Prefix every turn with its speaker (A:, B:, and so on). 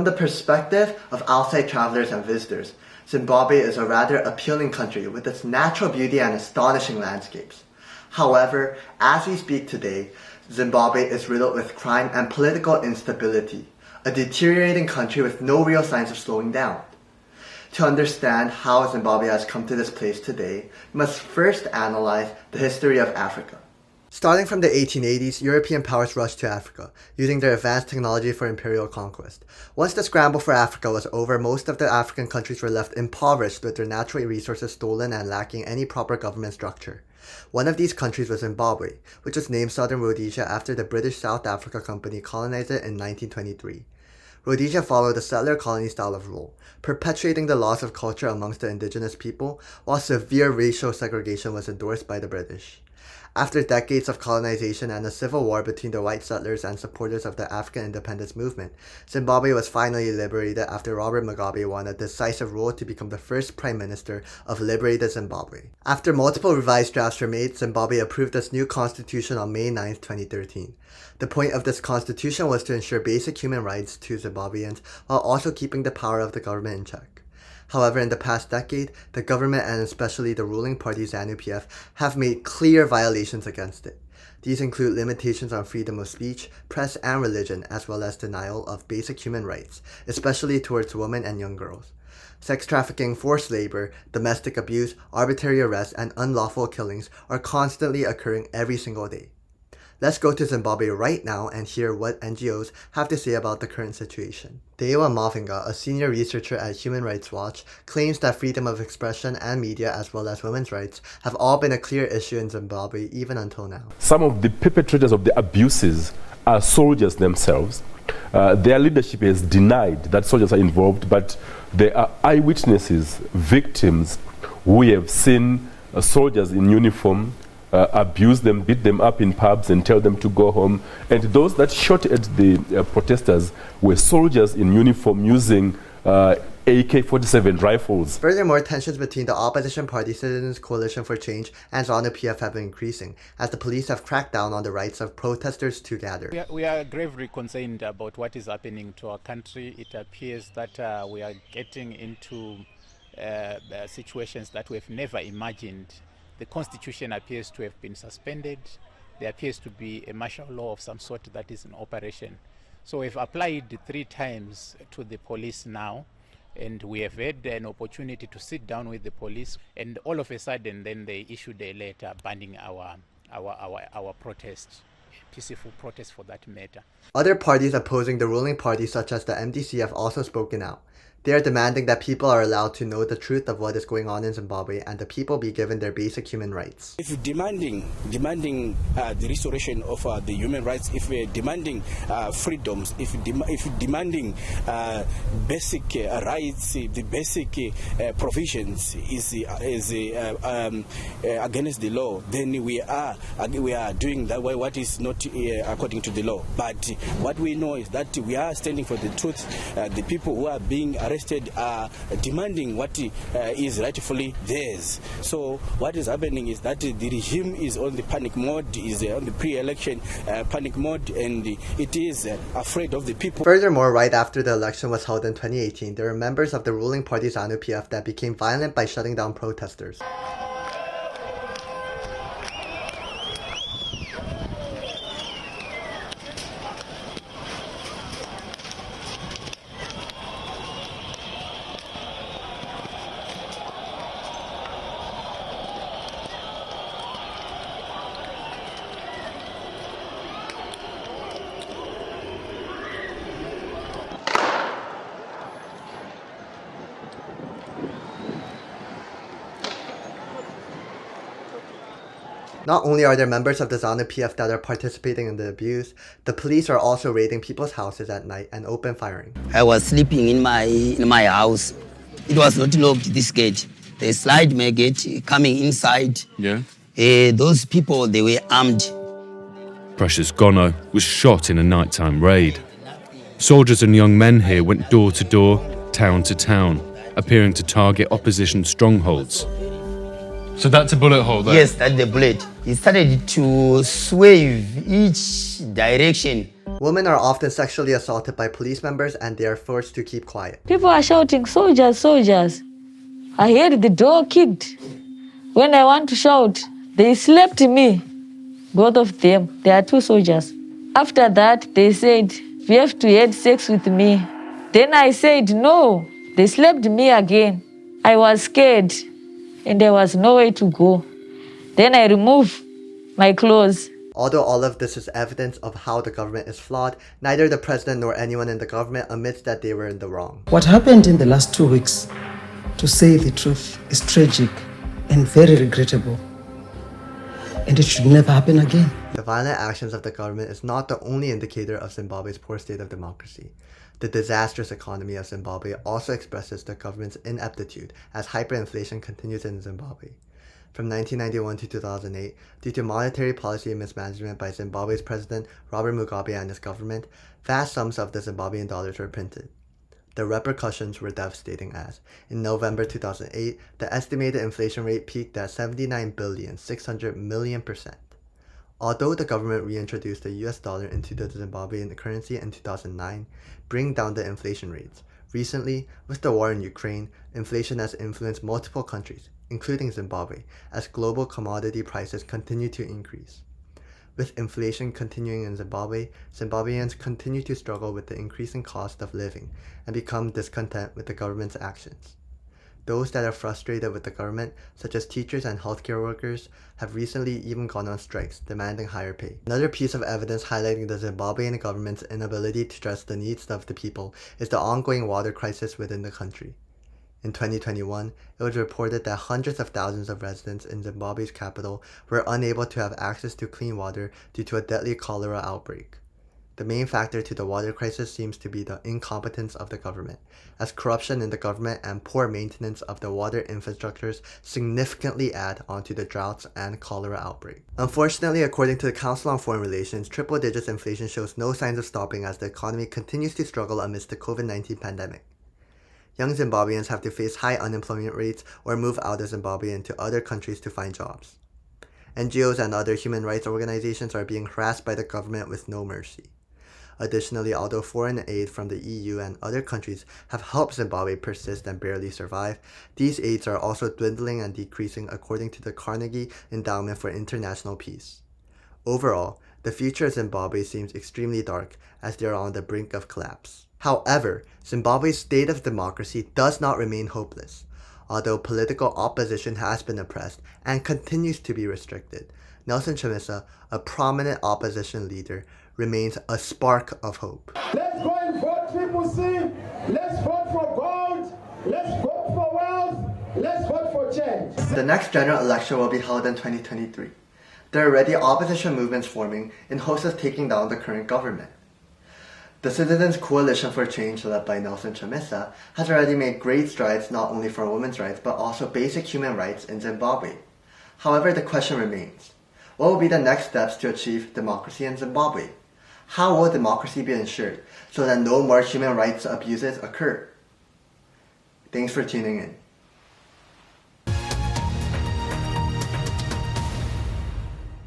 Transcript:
A: the perspective of outside travelers and visitors, Zimbabwe is a rather appealing country with its natural beauty and astonishing landscapes. However, as we speak today, Zimbabwe is riddled with crime and political instability, a deteriorating country with no real signs of slowing down. To understand how Zimbabwe has come to this place today, we must first analyze the history of Africa. Starting from the 1880s, European powers rushed to Africa, using their advanced technology for imperial conquest. Once the scramble for Africa was over, most of the African countries were left impoverished with their natural resources stolen and lacking any proper government structure. One of these countries was Zimbabwe, which was named Southern Rhodesia after the British South Africa Company colonized it in 1923. Rhodesia followed a settler colony style of rule, perpetuating the loss of culture amongst the indigenous people, while severe racial segregation was endorsed by the British. After decades of colonization and a civil war between the white settlers and supporters of the African independence movement, Zimbabwe was finally liberated after Robert Mugabe won a decisive role to become the first prime minister of liberated Zimbabwe. After multiple revised drafts were made, Zimbabwe approved its new constitution on May 9, 2013. The point of this constitution was to ensure basic human rights to Zimbabweans while also keeping the power of the government in check. However, in the past decade, the government and especially the ruling party ZANU-PF have made clear violations against it. These include limitations on freedom of speech, press, and religion, as well as denial of basic human rights, especially towards women and young girls. Sex trafficking, forced labor, domestic abuse, arbitrary arrests, and unlawful killings are constantly occurring every single day. Let's go to Zimbabwe right now and hear what NGOs have to say about the current situation. Dewa Mavinga, a senior researcher at Human Rights Watch, claims that freedom of expression and media as well as women's rights have all been a clear issue in Zimbabwe even until now.
B: Some of the perpetrators of the abuses are soldiers themselves. Their leadership has denied that soldiers are involved, but there are eyewitnesses, victims who have seen soldiers in uniform abuse them, beat them up in pubs and tell them to go home. And those that shot at the protesters were soldiers in uniform using AK-47 rifles.
A: Furthermore, tensions between the opposition party Citizens Coalition for Change and ZANU-PF have been increasing, as the police have cracked down on the rights of protesters to gather.
C: We are gravely concerned about what is happening to our country. It appears that we are getting into situations that we have never imagined. The constitution appears to have been suspended. There appears to be a martial law of some sort that is in operation. So we've applied 3 times to the police now, and we have had an opportunity to sit down with the police, and all of a sudden then they issued a letter banning our protest, peaceful protest for that matter.
A: Other parties opposing the ruling party such as the MDC have also spoken out. They are demanding that people are allowed to know the truth of what is going on in Zimbabwe and the people be given their basic human rights.
D: If demanding the restoration of the human rights, if we're demanding freedoms, if demanding basic rights, the basic provisions is against the law, then we are doing that way what is not according to the law. But what we know is that we are standing for the truth. The people who are being arrested are demanding what is rightfully theirs. So what is happening is that the regime is on the panic mode, is on the pre-election panic mode, and it is afraid of the people.
A: Furthermore, right after the election was held in 2018, there were members of the ruling party ZANU-PF that became violent by shutting down protesters. Not only are there members of the ZANU-PF that are participating in the abuse, the police are also raiding people's houses at night and open firing.
E: I was sleeping in my house. It was not locked, this gate. They slide my gate coming inside.
F: Yeah.
E: Those people, they were armed.
F: Precious Gono was shot in a nighttime raid. Soldiers and young men here went door to door, town to town, appearing to target opposition strongholds.
G: So that's a bullet hole there?
E: Yes, that's the bullet. It started to swerve each direction
A: Women are often sexually assaulted by police members and they are forced to keep quiet.
H: People are shouting, soldiers, soldiers. I heard the door kicked. When I want to shout, they slapped me. Both of them, they are two soldiers. After that, they said, you have to have sex with me. Then I said, no. They slapped me again. I was scared and there was no way to go. Then I removed my clothes.
A: Although all of this is evidence of how the government is flawed, neither the president nor anyone in the government admits that they were in the wrong.
I: What happened in the last 2 weeks, to say the truth, is tragic and very regrettable. And it should never happen again.
A: The violent actions of the government is not the only indicator of Zimbabwe's poor state of democracy. The disastrous economy of Zimbabwe also expresses the government's ineptitude as hyperinflation continues in Zimbabwe. From 1991 to 2008, due to monetary policy mismanagement by Zimbabwe's president Robert Mugabe and his government, vast sums of the Zimbabwean dollars were printed. The repercussions were devastating as, in November 2008, the estimated inflation rate peaked at 79,600,000,000%. Although the government reintroduced the US dollar into the Zimbabwean currency in 2009, bringing down the inflation rates, recently, with the war in Ukraine, inflation has influenced multiple countries, including Zimbabwe, as global commodity prices continue to increase. With inflation continuing in Zimbabwe, Zimbabweans continue to struggle with the increasing cost of living and become discontent with the government's actions. Those that are frustrated with the government, such as teachers and healthcare workers, have recently even gone on strikes, demanding higher pay. Another piece of evidence highlighting the Zimbabwean government's inability to address the needs of the people is the ongoing water crisis within the country. In 2021, it was reported that hundreds of thousands of residents in Zimbabwe's capital were unable to have access to clean water due to a deadly cholera outbreak. The main factor to the water crisis seems to be the incompetence of the government, as corruption in the government and poor maintenance of the water infrastructures significantly add onto the droughts and cholera outbreak. Unfortunately, according to the Council on Foreign Relations, triple digits inflation shows no signs of stopping as the economy continues to struggle amidst the COVID-19 pandemic. Young Zimbabweans have to face high unemployment rates or move out of Zimbabwe into other countries to find jobs. NGOs and other human rights organizations are being harassed by the government with no mercy. Additionally, although foreign aid from the EU and other countries have helped Zimbabwe persist and barely survive, these aids are also dwindling and decreasing according to the Carnegie Endowment for International Peace. Overall, the future of Zimbabwe seems extremely dark as they are on the brink of collapse. However, Zimbabwe's state of democracy does not remain hopeless. Although political opposition has been oppressed and continues to be restricted, Nelson Chamisa, a prominent opposition leader, remains a spark of hope.
J: Let's go and vote Triple C. Let's vote for gold. Let's vote for wealth. Let's vote for change.
A: The next general election will be held in 2023. There are already opposition movements forming in hopes of taking down the current government. The Citizens Coalition for Change, led by Nelson Chamisa, has already made great strides not only for women's rights but also basic human rights in Zimbabwe. However, the question remains, what will be the next steps to achieve democracy in Zimbabwe? How will democracy be ensured so that no more human rights abuses occur? Thanks for tuning in.